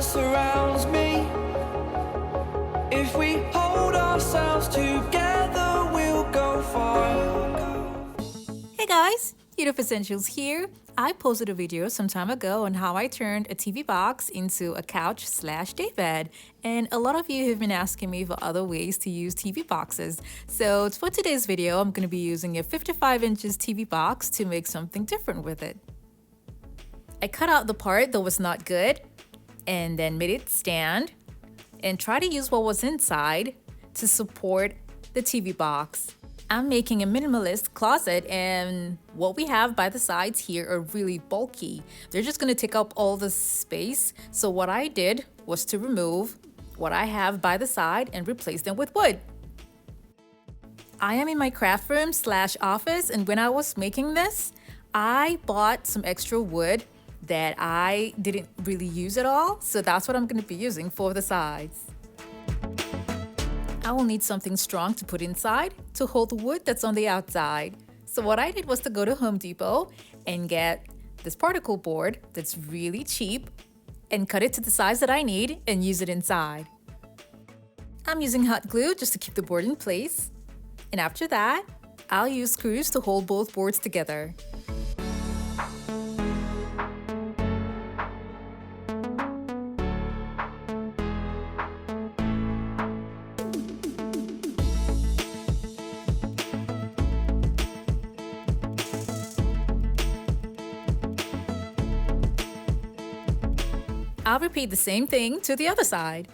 surrounds me. If we hold ourselves together, we'll go far. Hey guys, Yoduvh Essentials here. I posted a video some time ago on how I turned a TV box into a couch/daybed, and a lot of you have been asking me for other ways to use TV boxes. So for today's video, I'm going to be using a 55 inches TV box to make something different with it. I cut out the part that was not good and then made it stand and try to use what was inside to support the TV box. I'm making a minimalist closet, and what we have by the sides here are really bulky. They're just gonna take up all the space. So what I did was to remove what I have by the side and replace them with wood. I am in my craft room/office, and when I was making this, I bought some extra wood that I didn't really use at all. So that's what I'm gonna be using for the sides. I will need something strong to put inside to hold the wood that's on the outside. So what I did was to go to Home Depot and get this particle board that's really cheap and cut it to the size that I need and use it inside. I'm using hot glue just to keep the board in place. And after that, I'll use screws to hold both boards together. I'll repeat the same thing to the other side.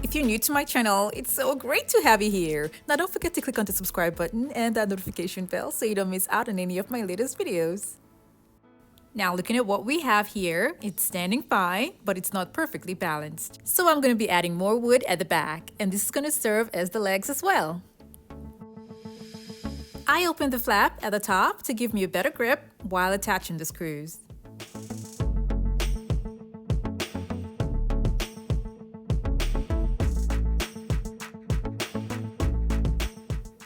If you're new to my channel, it's so great to have you here. Now don't forget to click on the subscribe button and that notification bell so you don't miss out on any of my latest videos. Now looking at what we have here, it's standing fine, but it's not perfectly balanced. So I'm going to be adding more wood at the back, and this is going to serve as the legs as well. I opened the flap at the top to give me a better grip while attaching the screws.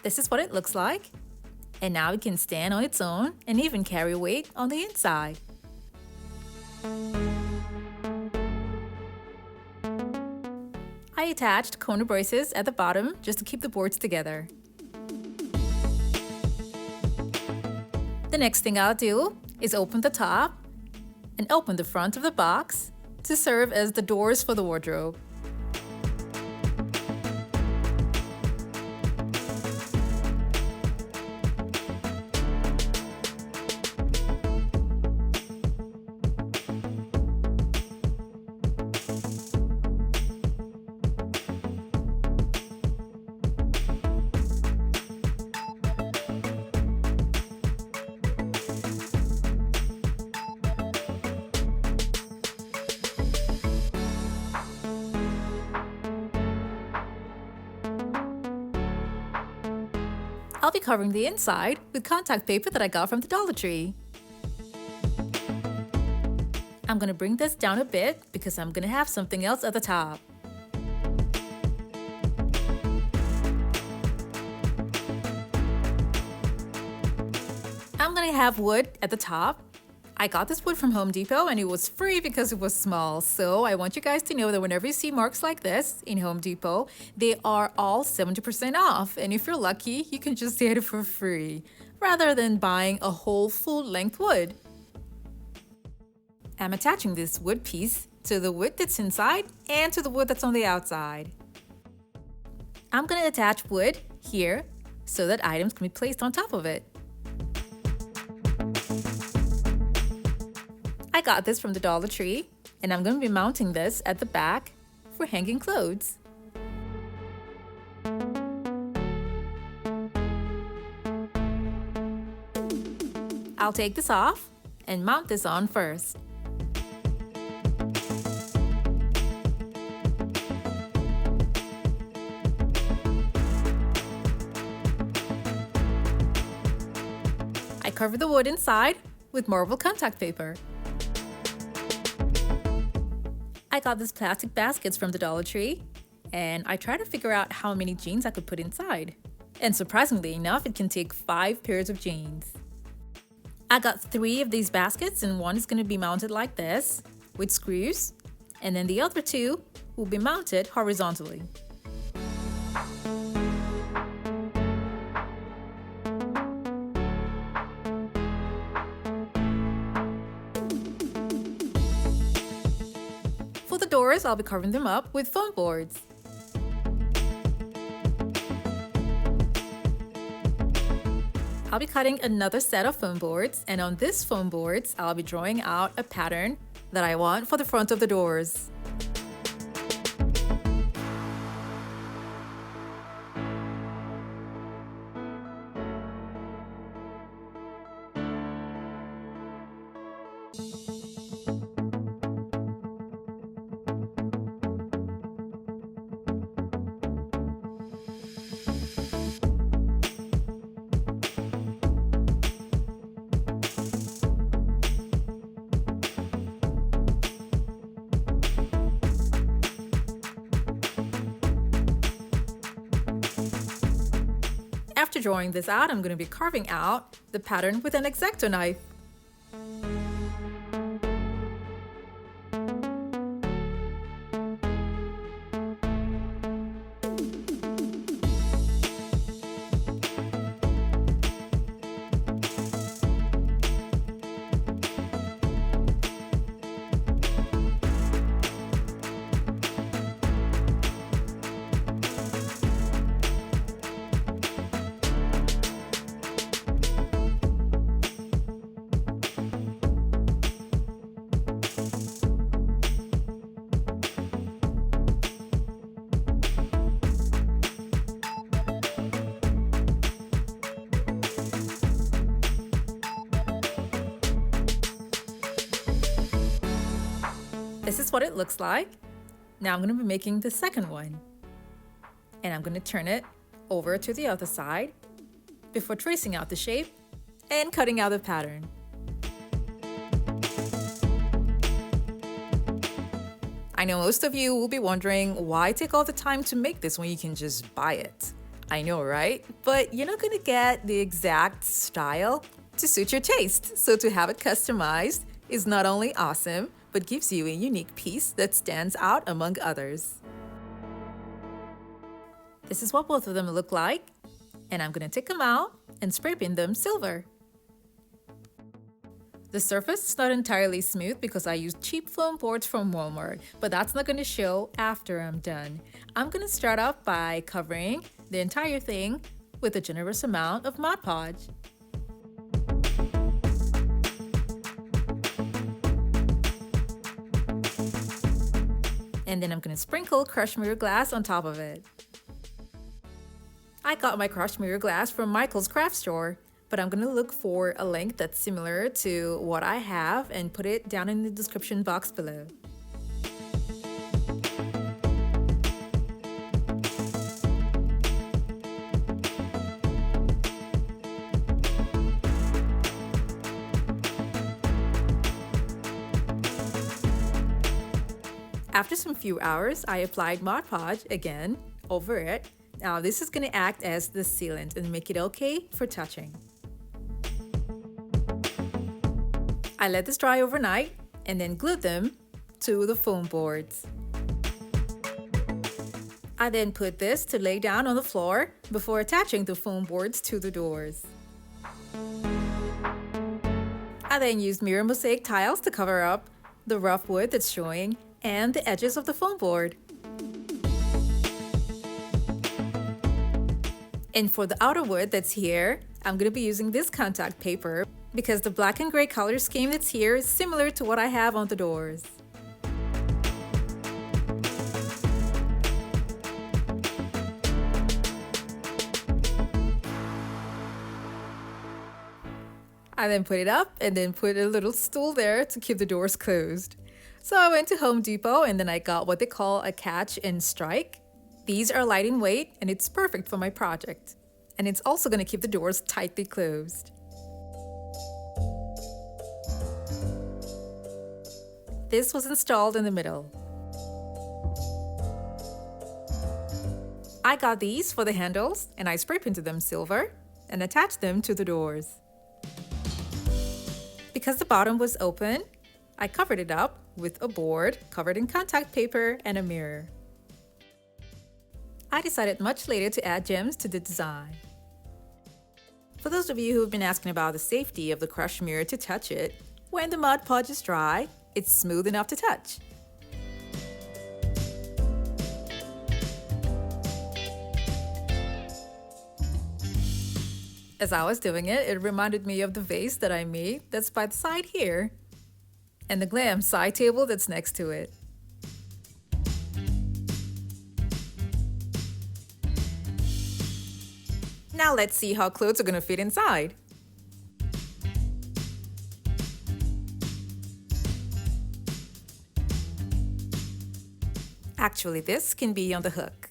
This is what it looks like, and now it can stand on its own and even carry weight on the inside. I attached corner braces at the bottom just to keep the boards together. The next thing I'll do is open the top and open the front of the box to serve as the doors for the wardrobe. I'll be covering the inside with contact paper that I got from the Dollar Tree. I'm going to bring this down a bit because I'm going to have something else at the top. I'm going to have wood at the top. I got this wood from Home Depot and it was free because it was small. So I want you guys to know that whenever you see marks like this in Home Depot, they are all 70% off. And if you're lucky, you can just get it for free rather than buying a whole full-length wood. I'm attaching this wood piece to the wood that's inside and to the wood that's on the outside. I'm going to attach wood here so that items can be placed on top of it. I got this from the Dollar Tree, and I'm going to be mounting this at the back for hanging clothes. I'll take this off and mount this on first. I cover the wood inside with marble contact paper. I got these plastic baskets from the Dollar Tree, and I tried to figure out how many jeans I could put inside. And surprisingly enough, it can take 5 pairs of jeans. I got 3 of these baskets, and one is going to be mounted like this with screws, and then the other 2 will be mounted horizontally. For the doors, I'll be covering them up with foam boards. I'll be cutting another set of foam boards, and on this foam boards, I'll be drawing out a pattern that I want for the front of the doors. After drawing this out, I'm going to be carving out the pattern with an X-Acto knife. This is what it looks like. Now I'm going to be making the second one. And I'm going to turn it over to the other side before tracing out the shape and cutting out the pattern. I know most of you will be wondering why take all the time to make this when you can just buy it. I know, right? But you're not going to get the exact style to suit your taste. So to have it customized is not only awesome, but gives you a unique piece that stands out among others. This is what both of them look like, and I'm going to take them out and spray paint them silver. The surface is not entirely smooth because I used cheap foam boards from Walmart, but that's not going to show after I'm done. I'm going to start off by covering the entire thing with a generous amount of Modpodge. And then I'm going to sprinkle crushed mirror glass on top of it. I got my crushed mirror glass from Michael's craft store, but I'm going to look for a link that's similar to what I have and put it down in the description box below. After some few hours, I applied Modpodge again over it. Now this is going to act as the sealant and make it okay for touching. I let this dry overnight and then glued them to the foam boards. I then put this to lay down on the floor before attaching the foam boards to the doors. I then used mirror mosaic tiles to cover up the rough wood that's showing and the edges of the foam board. And for the outer wood that's here, I'm going to be using this contact paper because the black and gray color scheme that's here is similar to what I have on the doors. I then put it up and then put a little stool there to keep the doors closed. So I went to Home Depot and then I got what they call a catch and strike. These are light in weight and it's perfect for my project. And it's also going to keep the doors tightly closed. This was installed in the middle. I got these for the handles and I spray painted them silver and attached them to the doors. Because the bottom was open, I covered it up with a board covered in contact paper and a mirror. I decided much later to add gems to the design. For those of you who have been asking about the safety of the crushed mirror to touch it, when the Modpodge is dry, it's smooth enough to touch. As I was doing it, it reminded me of the vase that I made that's by the side here, and the Glam side table that's next to it. Now let's see how clothes are gonna fit inside. Actually, this can be on the hook.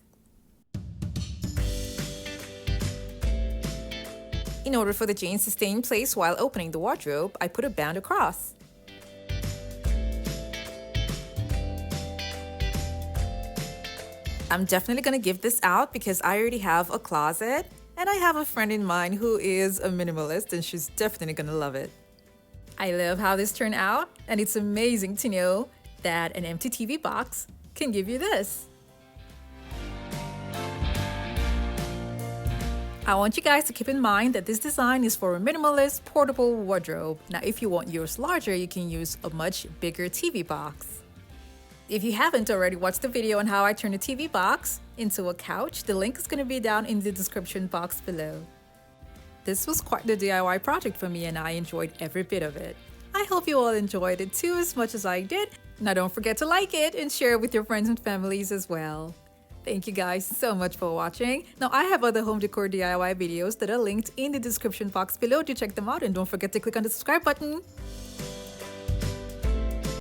In order for the jeans to stay in place while opening the wardrobe, I put a band across. I'm definitely gonna give this out because I already have a closet and I have a friend in mind who is a minimalist and she's definitely gonna love it. I love how this turned out, and it's amazing to know that an empty TV box can give you this. I want you guys to keep in mind that this design is for a minimalist portable wardrobe. Now, if you want yours larger, you can use a much bigger TV box. If you haven't already watched the video on how I turned a TV box into a couch, the link is going to be down in the description box below. This was quite the DIY project for me and I enjoyed every bit of it. I hope you all enjoyed it too as much as I did. Now don't forget to like it and share it with your friends and families as well. Thank you guys so much for watching. Now I have other home decor DIY videos that are linked in the description box below to check them out, and don't forget to click on the subscribe button.